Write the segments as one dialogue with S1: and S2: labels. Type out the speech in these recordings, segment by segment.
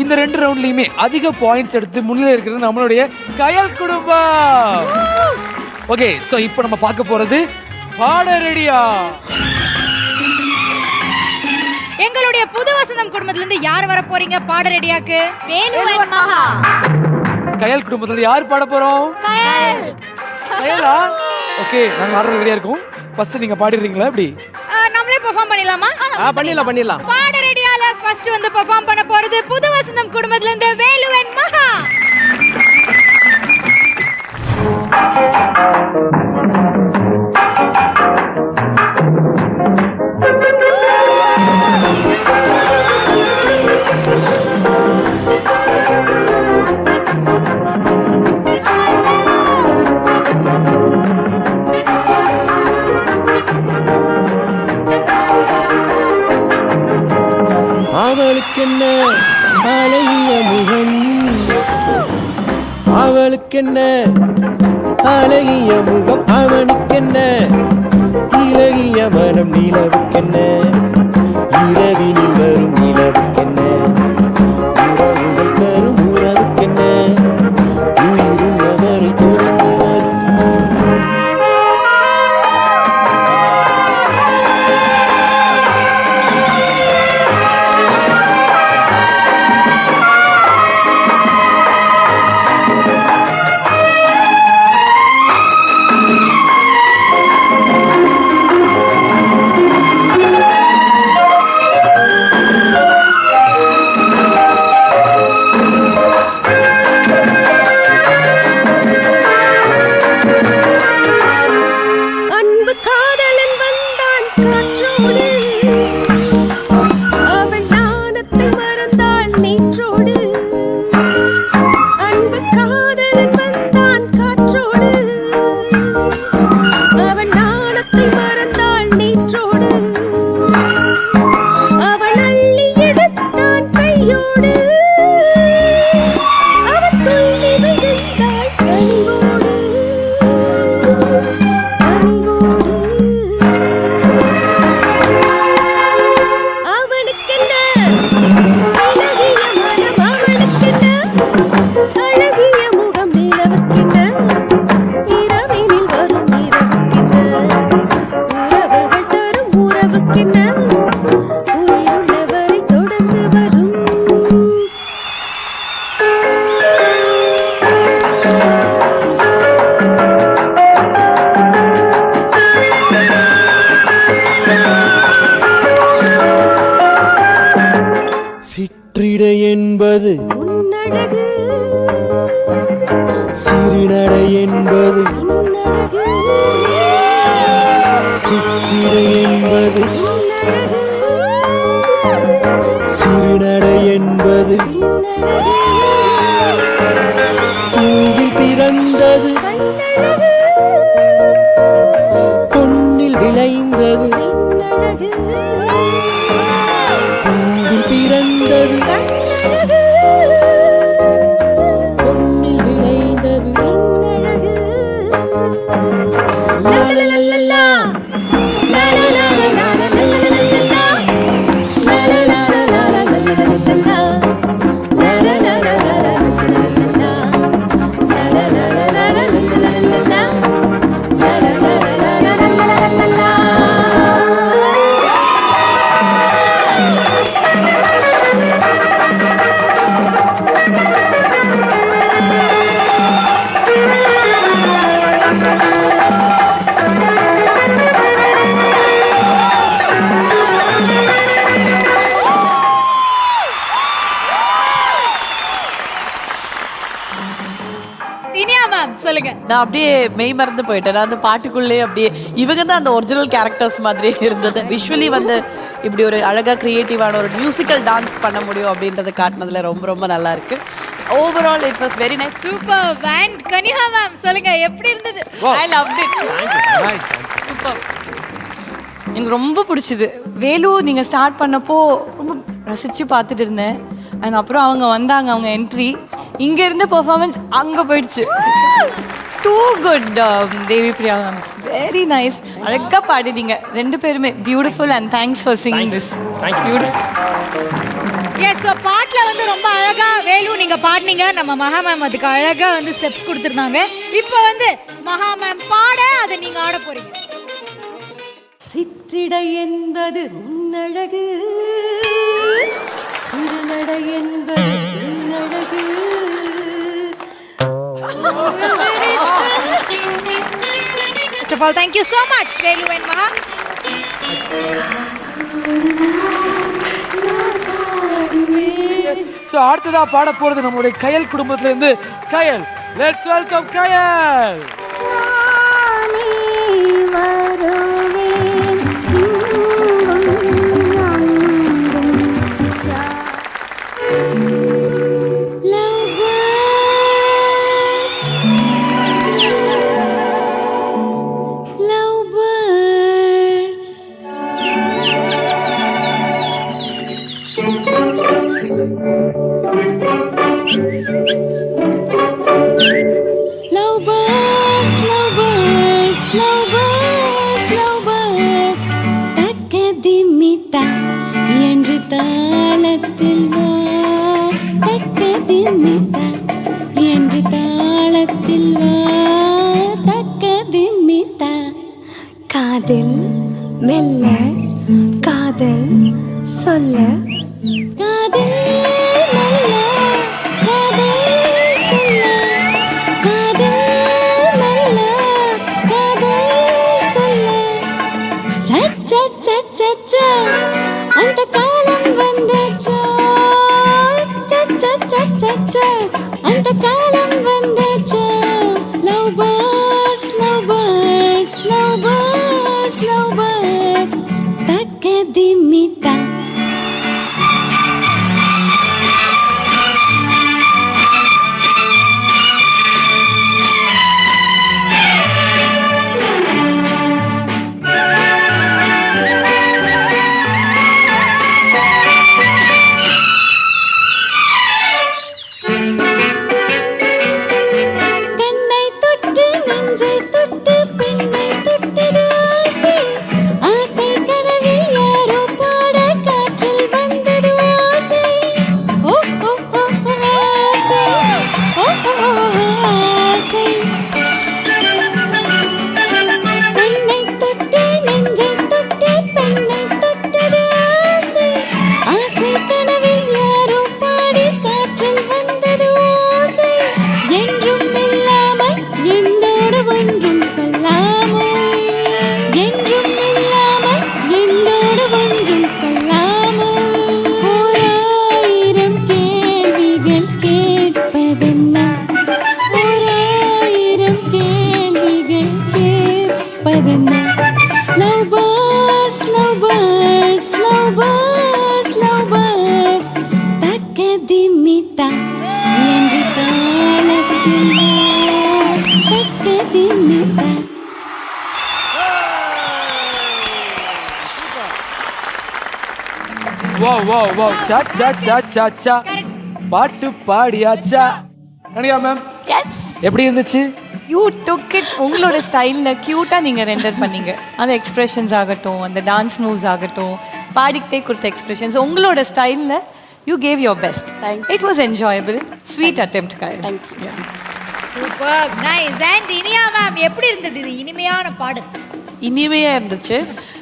S1: இந்த 2 ரவுண்ட்லயுமே அதிக பாயிண்ட்ஸ் எடுத்து முன்னிலை இருக்கிறது நம்மளுடைய கயல் குடும்பம். ஓகே, சோ இப்போ நம்ம பார்க்க போறது பாட ரெடியா?
S2: எங்களுடைய புது வசந்தம் குடும்பத்துல இருந்து யார் வர போறீங்க பாட ரெடியாக்கு?
S3: வேலுவன் மகா.
S1: கயல் குடும்பத்துல யார் பாட போறோம்?
S3: கயல்.
S1: கயலா? ஓகே, நாங்க ஆடுறது ரெடியா இருக்கோம். ஃபர்ஸ்ட் நீங்க பாடிடுறீங்களா எப்படி?
S2: நம்மளே பெர்ஃபார்ம் பண்ணிடலாமா?
S4: பண்ணிடலாம்.
S2: பாட ரெடியால ஃபர்ஸ்ட் வந்து பெர்ஃபார்ம் பண்ண போறது புது வசந்தம் குடும்பத்துல இருந்து வேலுவன் மகா.
S4: அவளுக்கென்ன அழகிய முகம், அவளுக்கென்ன அழகிய முகம், அவனுக்கென்ன இலகிய மனம், நிலவுக்கென்ன இரவினில் வரும் நிலவுக்கென்ன உறவுகள் தரும் உறவுக்கென்ன உயிருள்ளவரை தொடர்ந்து வரும். சிற்றிடை என்பது
S3: உன்னழகு,
S4: சிறுநடை என்பது சிற்றிடை என்பது சிறுநடை என்பது பூவில் பிறந்தது பொன்னில் விளைந்தது, பூவில் பிறந்தது பொன்னில் விளைந்தது.
S2: சொல்லுங்க.
S5: நான் அப்படியே மெய் மறந்து போயிட்டேன். நான் அந்த பாட்டுக்குள்ளே அப்படியே இவங்க தான் அந்த ஒரிஜினல் கேரக்டர்ஸ் மாதிரி இருந்தது. விஷுவலி வந்து இப்படி ஒரு அழகா கிரியேட்டிவான ஒரு மியூசிக்கல் டான்ஸ் பண்ண முடியும் அப்படின்றத காட்டினதுல ரொம்ப ரொம்ப நல்லா இருக்கு. Overall it was very nice.
S2: Super. And Kaniha ma'am சொல்லுங்க எப்படி இருந்தது?
S5: ஐ லவ்ட் இட்.
S1: நைஸ்.
S5: சூப்பர்.
S6: எனக்கு ரொம்ப பிடிச்சது. வேலு நீங்கள் ஸ்டார்ட் பண்ணப்போ ரொம்ப ரசித்து பார்த்துட்டு இருந்தேன். அண்ட் அப்புறம் அவங்க வந்தாங்க, அவங்க என்ட்ரி இங்கே இருந்த பெர்ஃபார்மன்ஸ் அங்கே போயிடுச்சு. Too good Devi Priya ma'am. Very nice. அழகா பாடிட்டீங்க ரெண்டு பேருமே. Beautiful and thanks for singing this.
S2: Yes, so பாட்டில் வந்து ரொம்ப அழகா வேலு நீங்க பாடினீங்க. நம்ம மகா மேம் அதுக்கு அழகா வந்து ஸ்டெப்ஸ் கொடுத்துருந்தாங்க. இப்போ வந்து மகா மேம் பாட அதை நீங்க ஆட போறீங்க.
S3: சிற்றிடை என்பது உன்னழகு, சிறுநடை என்பது உன்னழகு.
S2: First of all, thank you so much, Velu and Maha.
S1: So அடுத்ததா பாட போறது நம்மளுடைய கயல் குடும்பத்துல இருந்து கயல். லெட்ஸ் வெல்கம் கயல்.
S3: என்று தாளத்தில் வா, தக்கதிமிதா என்று தாளத்தில் வா, தக்கதிமிதா. காதில் மெல்ல காதல் சொல்ல, காதில் மெல்ல காதல் சொல்ல, காதில் மெல்ல காதல் சொல்ல. சச்ச சச்ச சச்ச அந்த காலம் வந்தாச்சா, சச்ச சச்ச சச்ச அந்த காலம் வந்தாச்சா. Love birds love birds love birds love birds தக்கதிமிதா. Love birds, love birds, love birds, love birds. தக்கதிமிதா என்று தாளத்தில் தக்கதிமிதா.
S1: வா வா வா சா சா சா சா சா. பாட்டு பாடியாச்சா கனிகா மேம்?
S6: எஸ்.
S1: எப்படி இருந்துச்சு?
S6: யூ டுக் இட் உங்களோட ஸ்டைலில் க்யூட்டாக நீங்கள் ரெண்டர் பண்ணீங்க. அந்த எக்ஸ்பிரஷன்ஸ் ஆகட்டும், அந்த டான்ஸ் மூவ்ஸ் ஆகட்டும், பாடிக்கிட்டே கொடுத்த எக்ஸ்பிரஷன்ஸ் உங்களோட ஸ்டைலில் you gave your best. It was enjoyable. Sweet attempt Kayal.
S2: Super, nice. And Iniya ma'am எப்படி இருந்தது இது இனிமையான பாடல்?
S5: இனிமையாக இருந்துச்சு.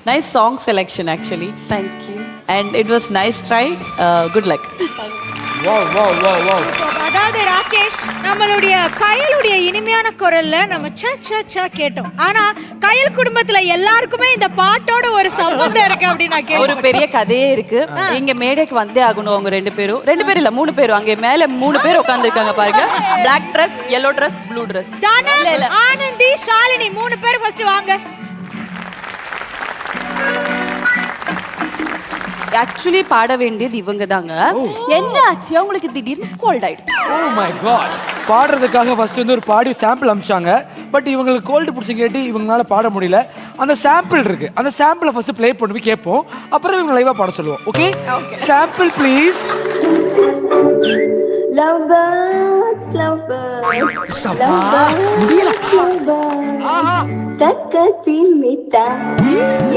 S5: Nice song selection actually. Thank you. And it was nice try. Good luck.
S2: அதாவது ராகேஷ், நம்மளுடைய கயலுடைய இனிமையான குரல்ல நம்ம ச ச ச கேட்டோம். ஆனா கயல் குடும்பத்துல எல்லாருக்குமே இந்த பாட்டோட ஒரு சம்பந்தம் இருக்கு அப்படின்னு நான் கேட்டேன்.
S7: ஒரு பெரிய கதையே இருக்கு. இங்க மேடைக்கு வந்தே ஆகணும். அவங்க ரெண்டு பேரும் இல்ல 3 பேரும். அங்க மேல 3 பேர் உட்கார்ந்துருக்காங்க பாருங்க. Black dress, yellow dress, blue dress.
S2: Anandhi, Shalini 3 பேர் ஃபர்ஸ்ட் வாங்க.
S7: ஆக்சுவலி பாட வேண்டியது இவங்க தாங்க. என்ன ஆச்சு அவங்களுக்கு திடீர்னு கோல்ட் ஆயிடுச்சு.
S1: Oh my God. பாடுறதுக்காக ஃபர்ஸ்ட் வந்து ஒரு பாடி சாம்பிள் அனுப்பிச்சாங்க. பட் இவங்களுக்கு கோல்டு பிடிச்சி கேட்டு இவங்களால பாட முடியல. அந்த சாம்பிள் இருக்கு, அந்த சாம்பிளை ஃபர்ஸ்ட் ப்ளே பண்ணி கேட்போம். அப்புறம் இவங்க லைவா பாட சொல்லுவோம். Okay, sample please.
S3: Love birds, love birds. தக்கத்தில் மித்தா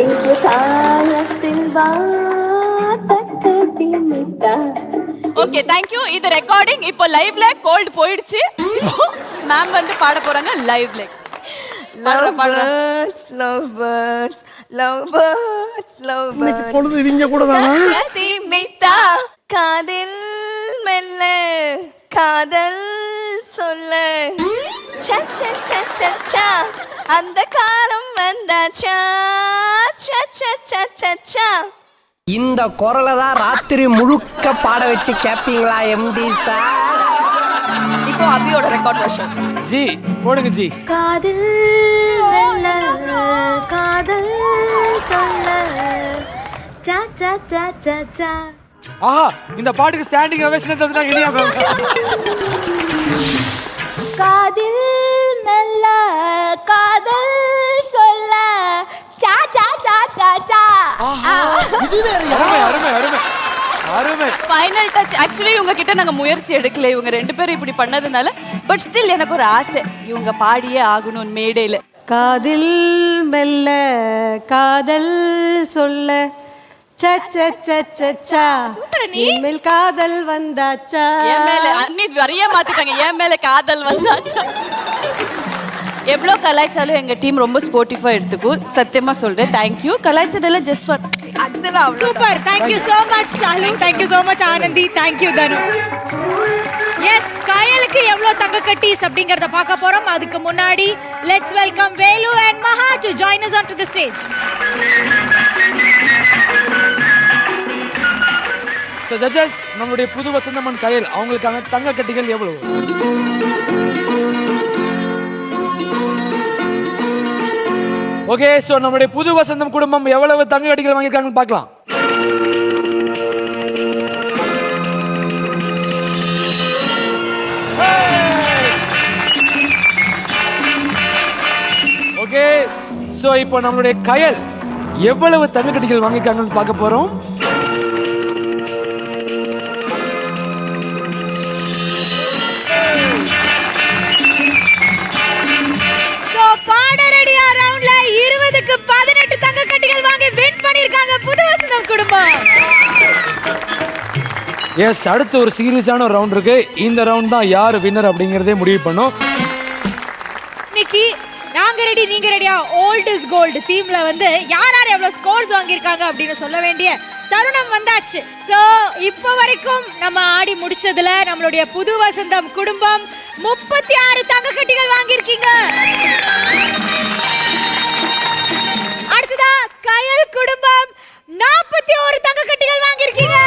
S3: என்று தாளத்தில் வா தக்கத்தில் மித்தா.
S7: Okay thank you. இது ரெக்கார்டிங். இப்போ லைவ்ல கோல்ட் போயிடுச்சு. மேம் வந்து பாட போறாங்க லைவ்ல.
S5: Love birds, love birds, love birds, love birds.
S4: பொழுது இவங்க கூட தானா?
S5: தீமித்தா காதில் மெல்ல காதல் சொல்ல ச ச ச ச ச அந்த காலம் வந்தாச்சா ச ச ச ச ச.
S8: இந்த குரலை தான் ராத்திரி முழுக்க பாட வச்சு கேப்பீங்களா எம்டி சார்?
S7: இப்போ அபியோட ரெக்கார்ட் வெர்ஷன்.
S1: ஜி போடுங்க ஜி.
S3: காதில் மெல்ல காதல் சொல்ல சா சா சா சா சா.
S1: ஆஹா இந்த பாட்டுக்கு ஸ்டாண்டிங் ஓவேஷன் தந்துட்டாங்க இனியா மேம்.
S3: காதில் மெல்ல காதல் சொல்ல சா சா சா சா சா.
S1: அருமை அருமை அருமை அருமை.
S7: Final touch. ஆக்சுவலி இவங்க கிட்ட நாங்க முயற்சி எடுக்கல. இவங்க ரெண்டு பேரும் இப்படி பண்ணதுனால பட் ஸ்டில் எனக்கு ஒரு ஆசை இவங்க பாடியே ஆகணும் மேடையில.
S9: காதில் மெல்ல காதல் சொல்ல ச ச ச ச ச என் மேல் காதல் வந்தாச்சா.
S7: என் மேல அன்னி வரைய மாத்திட்டாங்க. என் மேல காதல் வந்தாச்சா. எவ்வளோ கலாய்ச்சாலும் எங்க டீம் ரொம்ப ஸ்போர்ட்டிஃபா எடுத்துக்கும். சத்தியமா சொல்றேன். தேங்க்யூ. கலாய்ச்சதெல்லாம் ஜஸ்ட் ஃபார்
S5: அதெல்லாம்
S2: super. thank you so much Shalu. thank you so much Anandhi. thank you Thanu. Yes கயலுக்கு எவ்வளவு தங்க கட்டீஸ் அப்படிங்கறத பார்க்க போறோம். அதுக்கு முன்னாடி let's welcome Velu and Maha to join us onto the stage.
S1: So judges நம்மளுடைய புது வசந்தமன் கயல் அவங்களுக்கான தங்க கட்டிகள் எவ்வளவு? ஓகே ஸோ நம்மளுடைய புது வசந்தம் குடும்பம் எவ்வளவு தங்க கட்டிகள் வாங்கியிருக்காங்கன்னு பார்க்கலாம். ஓகே ஸோ இப்போ நம்மளுடைய கயல் எவ்வளவு தங்க கட்டிகள் வாங்கியிருக்காங்கன்னு பார்க்க போறோம்.
S2: பாட ரெடியா ரவுண்ட்ல 20க்கு 18 தங்க கட்டிகள் வாங்கி வின் பண்ணிருக்காங்க புது வசந்தம் குடும்பம்.
S1: எஸ் அடுத்து ஒரு சீரியஸான ஒரு ரவுண்ட் இருக்கு. இந்த ரவுண்ட் தான் யார் வின்னர் அப்படிங்கறதே முடிவு பண்ணும்.
S2: இன்னைக்கு நாங்க ரெடி நீங்க ரெடியா ஓல்ட் இஸ் கோல்ட் தீம்ல வந்து யார் யார் எவ்வளவு ஸ்கோர்ஸ் வாங்கியிருக்காங்க அப்படின்னு சொல்ல வேண்டிய தருணம் வந்தாச்சு. சோ இப்போ வரைக்கும் நம்ம ஆடி முடிச்சதுல நம்மளுடைய புது வசந்தம் குடும்பம் 36 தங்க கட்டிகள் வாங்கியிருக்கீங்க. அடுத்ததா கயல் குடும்பம் 41 தங்க கட்டிகள் வாங்கியிருக்கீங்க.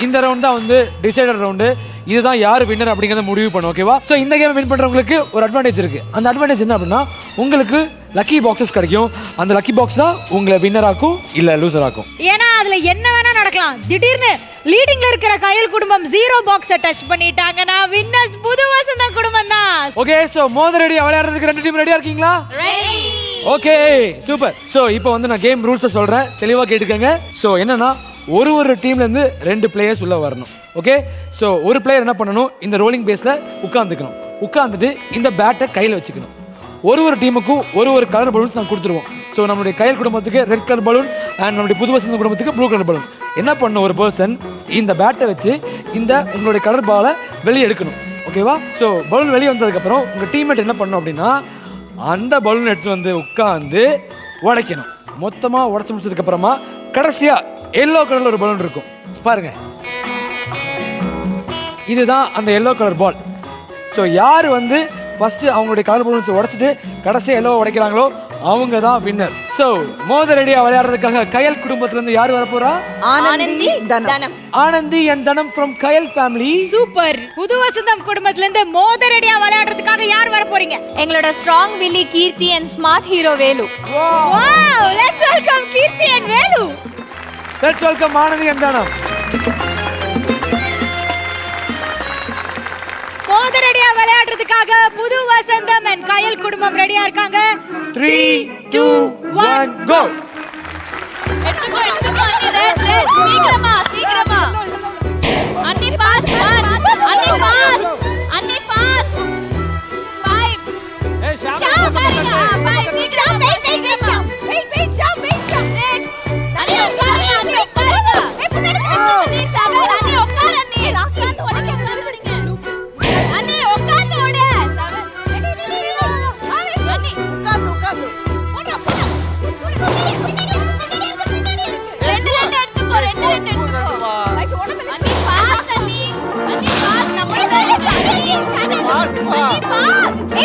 S1: இந்த ரவுண்ட் தான் வந்து டிசைடர் ரவுண்டு. இதுதான் யார் வின்னர் அப்படிங்கறத முடிவு பண்ணும். ஓகேவா? ஸோ இந்த கேம் வின் பண்றவங்களுக்கு ஒரு அட்வான்டேஜ் இருக்கு. அந்த அட்வான்டேஜ் என்ன அப்படின்னா உங்களுக்கு லக்கி பாக்ஸஸ் கிடைக்கும். அந்த லக்கி பாக்ஸ் தான் உங்களை வின்னர் ஆக்கும் இல்ல லூசர் ஆக்கும்.
S2: ஏன்னா அதுல என்ன வேணா நடக்கலாம். திடீர்னு லீடிங்ல இருக்கிற கயல் குடும்பம் 0 பாக்ஸை டச் பண்ணிட்டாங்கன்னா வின்னர்ஸ் புது வசந்தம் குடும்பம் தான்.
S1: ஓகே ஸோ மோத ரெடியா விளையாடுறதுக்கு ரெண்டு டீம் ரெடியா இருக்கீங்களா? Okay super. ஸோ இப்போ வந்து நான் கேம் ரூல்ஸை சொல்றேன், தெளிவா கேட்டுக்கங்க. ஸோ என்னன்னா ஒரு டீம்ல இருந்து 2 பிளேயர்ஸ் உள்ள வரணும். ஓகே ஸோ ஒரு பிளேயர் என்ன பண்ணணும், இந்த ரோலிங் பேஸ்ல உட்காந்துக்கணும். உட்காந்துட்டு இந்த பேட்டை கையில் வச்சுக்கணும். ஒரு டீமுக்கும் ஒரு கலர் பலூன்ஸ் நான் கொடுத்துருவோம். ஸோ நம்மளுடைய கயல் குடும்பத்துக்கு ரெட் கலர் பலூன் அண்ட் நம்மளுடைய புது வசந்த குடும்பத்துக்கு ப்ளூ கலர் பலூன். என்ன பண்ணணும், ஒரு பர்சன் இந்த பேட்டை வச்சு இந்த உங்களுடைய கலர் பாலை வெளியே எடுக்கணும். ஓகேவா? ஸோ பலூன் வெளியே வந்ததுக்கப்புறம் உங்கள் டீம்மேட் என்ன பண்ணணும் அப்படின்னா அந்த பலூன் எடுத்துட்டு வந்து உட்காந்து உடைக்கணும். மொத்தமாக உடச்சி முடிச்சதுக்கப்புறமா கடைசியாக எல்லோ கலரில் ஒரு பலூன் இருக்கும் பாருங்க. இதுதான் அந்த எல்லோ கலர் பால். ஸோ யார் வந்து ஃபர்ஸ்ட் அவங்களுடைய கலர் பலூன்ஸ் உடைச்சிட்டு கடைசியாக எல்லோ உடைக்கிறாங்களோ அவங்க தான் வின்னர். ஸோ மோத ரெடியா விளையாடுறதுக்காக கயல் குடும்பத்திலிருந்து யார் வரப்போறா?
S5: ஆனந்தி தனம்.
S1: ஆனந்தி அண்ட் தனம் ஃப்ரம் கயல் ஃபேமிலி.
S2: சூப்பர். புது வசந்தம் குடும்பத்துல இருந்து மோத ரெடியா விளையாடுறதுக்காக யார் வர போறீங்க?
S3: எங்களோட ஸ்ட்ராங் வில்லி Keerthi and smart hero Velu.
S2: Wow, let's welcome Keerthi and Velu.
S1: Let's welcome Anandhi and Thanam.
S2: மோத ரெடியா விளையாடுறதுக்காக புது வசந்தம் அண்ட் கயல் குடும்பம் ரெடியா இருக்காங்க.
S1: 3 2 1 கோ.
S7: எடுத்துக்கோ அண்ணி. ரெட் சீக்கிரமா அண்ணி பாஸ்.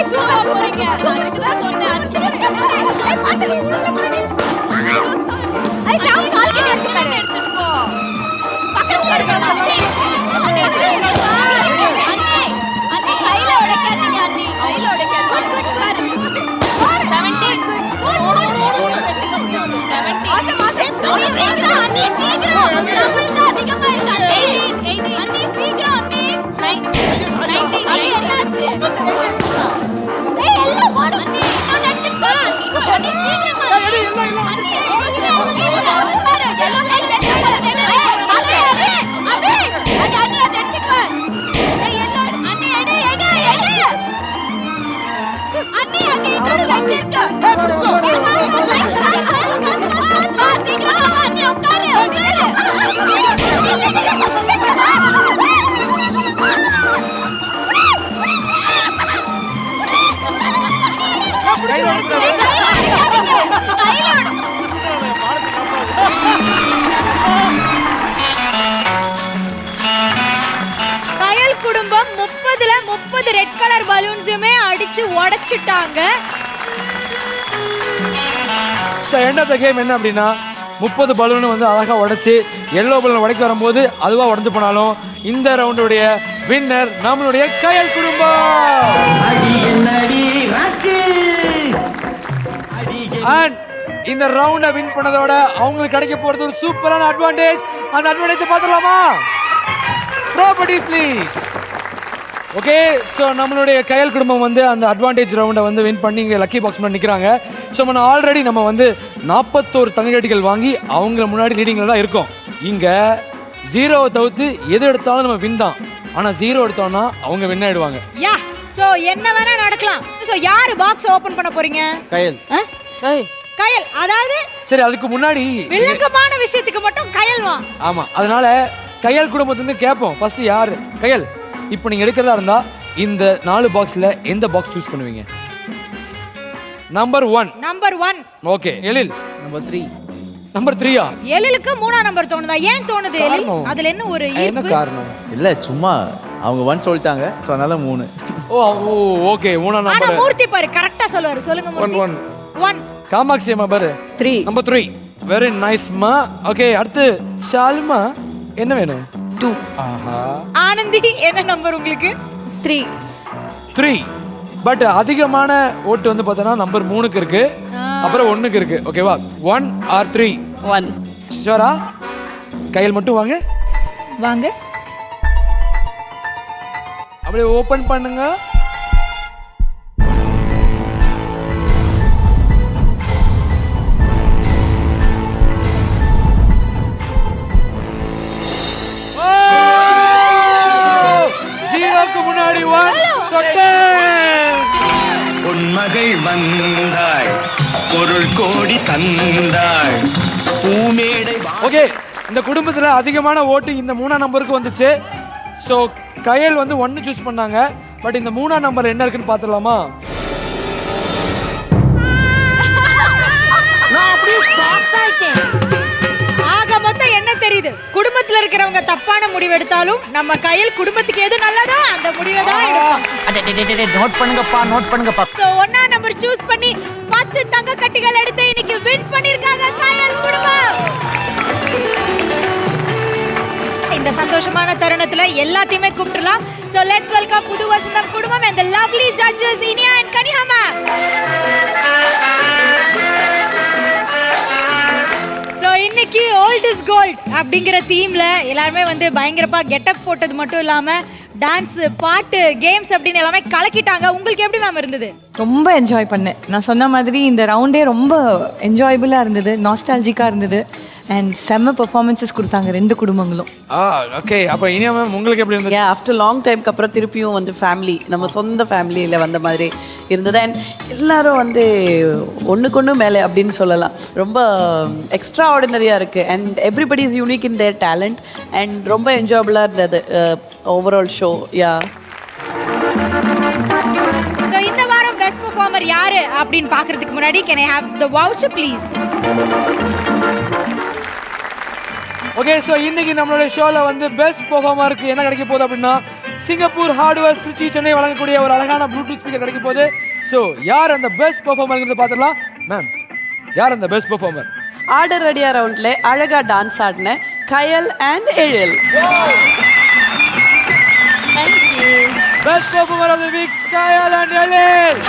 S2: ஏய் சூப்பர் சூப்பர் அதுக்கு தான் சொன்னேன் பாத்தடி உள்ள போறடி ஐ ஷாம் கால் கிட்ட எடுத்து பாரு எடுத்துட்டு போ பக்கத்துல இருக்க அண்ணி கையில உடைக்காதீங்க அண்ணி கையில உடைக்காதீங்க பாரு 17 ஆசம் அண்ணி சீக்கிரம் நம்மளுக்கு அதிகமா இருக்கு 18 அண்ணி சீக்கிரம் அண்ணி 19 அண்ணி என்னாச்சு ஏய் எல்லாம் போடு அண்ணி இன்னும் எடுத்து வா அண்ணி சீக்கிரம் அண்ணி பாரு எல்லாம் அண்ணி அதை எடுத்து வா ஏய் எல்லாம் அண்ணி எடு அண்ணி அண்ணி இன்னொரு ரெண்டு இருக்கு கயல் குடும்பம் 30 ரெட் கலர் பலூன்ஸுமே அடிச்சு உடைச்சிட்டாங்க.
S1: எண்ட் ஆஃப் த கேம் என்ன அப்படின்னா 30 பலூன் வந்து அழகா உடைச்சு எல்லோ பலூன் உடைக்க வரும்போது அதுவா உடைஞ்சு போனாலும் இந்த ரவுண்டுடைய வின்னர் நம்மளுடைய கயல் குடும்பம். அண்ட் இந்த ரவுண்டை வின் பண்ணதோட அவங்களுக்கு கிடைக்க போறது ஒரு சூப்பரான அட்வான்டேஜ். அந்த அட்வான்டேஜை பார்த்துடலாமா? Properties please. ஓகே, ஸோ நம்மளுடைய கயல் குடும்பம் வந்து அந்த அட்வான்டேஜ் ரவுண்டை வந்து வின் பண்ணி இங்கே லக்கி பாக்ஸ் பண்ணி நிற்கிறாங்க. ஸோ நம்ம ஆல்ரெடி நம்ம வந்து 41 தங்கக்கட்டிகள் வாங்கி அவங்கள முன்னாடி லீடிங்கில் தான் இருக்கோம். இங்கே 0 தவிர்த்து எது எடுத்தாலும் நம்ம வின் தான். ஆனால் 0 எடுத்தோம்னா அவங்க வின் ஆயிடுவாங்க.
S2: யா, ஸோ என்ன வேணா நடக்கலாம். ஸோ யாரு பாக்ஸ் ஓபன் பண்ண போறீங்க?
S1: கயல்.
S2: கயல், அதாவது
S1: சரி, அதுக்கு முன்னாடி
S2: விளக்கமான விஷயத்துக்கு மட்டும் கயல் வா.
S1: ஆமா, அதனால கயல் குடும்பத்துக்கு கேட்போம். ஃபர்ஸ்ட் யார் கயல்? இப்போ நீங்க எடுக்கிறதா இருந்தா இந்த 4 பாக்ஸ்ல எந்த பாக்ஸ் சூஸ் பண்ணுவீங்க? நம்பர் 1. ஓகே, எழில்.
S4: நம்பர் 3.
S1: நம்பர் 3யா?
S2: எழிலுக்கு 3ஆம் நம்பர் தோணுதா? ஏன் தோணுது எழில்? அதுல என்ன ஒரு
S1: என்ன
S2: ஈர்ப்பு?
S1: காரணம்?
S10: இல்ல சும்மா அவங்க 1 சொல்லிட்டாங்க, சோ அதனால 3.
S1: ஓ ஓகே, 3ஆம்
S2: ஆனா
S1: நம்பர்.
S2: மூர்த்தி பாரு கரெக்ட்டா சொல்வாரு. சொல்லுங்க மூர்த்தி. 1.
S1: காமாட்சி அம்மா பாரு
S6: 3.
S1: நம்பர் 3. வெரி நைஸ் மா. ஓகே, அடுத்து ஷாலுமா என்ன வேணும்?
S6: 2.
S1: ஆஹா.
S2: ஆனந்தி என்ன நம்பர் உங்களுக்கு?
S9: 3.
S1: பட் அதிகமான ஓட்டு வந்து பார்த்தோன்னா நம்பர் 3க்கு இருக்கு, அப்புறம் 1க்கு இருக்கு. ஓகேவா? 1 or 3?
S5: 1.
S1: ஷோரா? கையில் மட்டும் வாங்க. அப்படியே ஓபன் பண்ணுங்க. முன்னாடி 1
S11: பொன்மகள் வந்தாள், பொருள் கோடி தந்தாள், பூமேடை.
S1: ஓகே, இந்த குடும்பத்துல அதிகமான ஓட்டு இந்த 3ஆம் நம்பருக்கு வந்துச்சு. ஸோ கயல் வந்து 1 சூஸ் பண்ணாங்க. பட் இந்த 3ஆம் நம்பர் என்ன இருக்குன்னு பார்த்துடலாமா?
S2: ஆக மொத்தம் என்ன தெரியுது? குடும்பத்துல இருக்கிறவங்க தப்பான முடிவு எடுத்தாலும் நம்ம கையில் குடும்பத்துக்கு எது நல்லதோ அந்த முடிவை தான் எடுப்போம்.
S8: நோட் பண்ணுங்கப்பா.
S2: சோ 1ஆம் நம்பர் சூஸ் பண்ணி 10 தங்க கட்டிகள் எடுத்து இன்னைக்கு வின் பண்ணிருக்காங்க கையில் குடும்பம். இந்த சந்தோஷமான தருணத்துல எல்லாத்தையுமே கூப்பிடலாம். சோ லெட்ஸ் வெல்கம் புது வசந்தம் குடும்பம் and the lovely judges Iniya and Kaniha ma'am. இன்னைக்கு ஓல்ட் இஸ் கோல்ட் அப்படிங்கிற தீம்ல எல்லாருமே வந்து பயங்கரமா கெட்டப் போட்டது மட்டும் இல்லாம டான்ஸ், பாட்டு, கேம்ஸ் அப்படின்னு எல்லாமே கலக்கிட்டாங்க. உங்களுக்கு எப்படி மேம் இருந்தது?
S6: ரொம்ப என்ஜாய் பண்ணேன். நான் சொன்ன மாதிரி இந்த ரவுண்டே ரொம்ப என்ஜாயபிளாக இருந்தது, நாஸ்டாலஜிக்காக இருந்தது அண்ட் செம்ம பெர்ஃபார்மன்ஸஸ் கொடுத்தாங்க 2 குடும்பங்களும்.
S1: ஓகே, அப்போ இனியா மேம் உங்களுக்கு எப்படி இருந்தது?
S5: ஆஃப்டர் லாங் டைம்க்கு அப்புறம் திருப்பியும் வந்து ஃபேமிலி, நம்ம சொந்த ஃபேமிலியில் வந்த மாதிரி இருந்தது. அண்ட் எல்லாரும் வந்து ஒன்றுக்கொன்று மேலே அப்படின்னு சொல்லலாம். ரொம்ப எக்ஸ்ட்ரா ஆர்டினரியாக இருக்குது and everybody is unique in their talent and ரொம்ப என்ஜாயபுளாக இருந்தது ஓவரால் ஷோ. யா,
S2: இந்த வாரம் பெஸ்ட் பெர்ஃபார்மர் யாரு அப்படின்னு பார்க்கறதுக்கு முன்னாடி can I have the voucher please?
S1: Okay, so இன்னைக்கு நம்மளுடைய ஷோவில் வந்து பெஸ்ட் பெர்ஃபார்மருக்கு என்ன கிடைக்க போகுது அப்படின்னா சிங்கப்பூர் ஹார்ட்வேர்ஸ் திருச்சி சென்னை வழங்கக்கூடிய ஒரு அழகான ப்ளூடூத் ஸ்பீக்கர் கிடைக்க போகுது. ஸோ யார் அந்த பெஸ்ட் பெர்ஃபார்மர்ங்கிறத பார்த்துடலாம். மேம், யார் அந்த பெஸ்ட் பெர்ஃபார்மர்?
S5: ஆர்டர் ரெடியா ரவுண்ட்ல அழகா டான்ஸ் ஆடின Kayal and Ezhil.
S7: Thank you.
S1: Best performer of the week Kayal and Ezhil.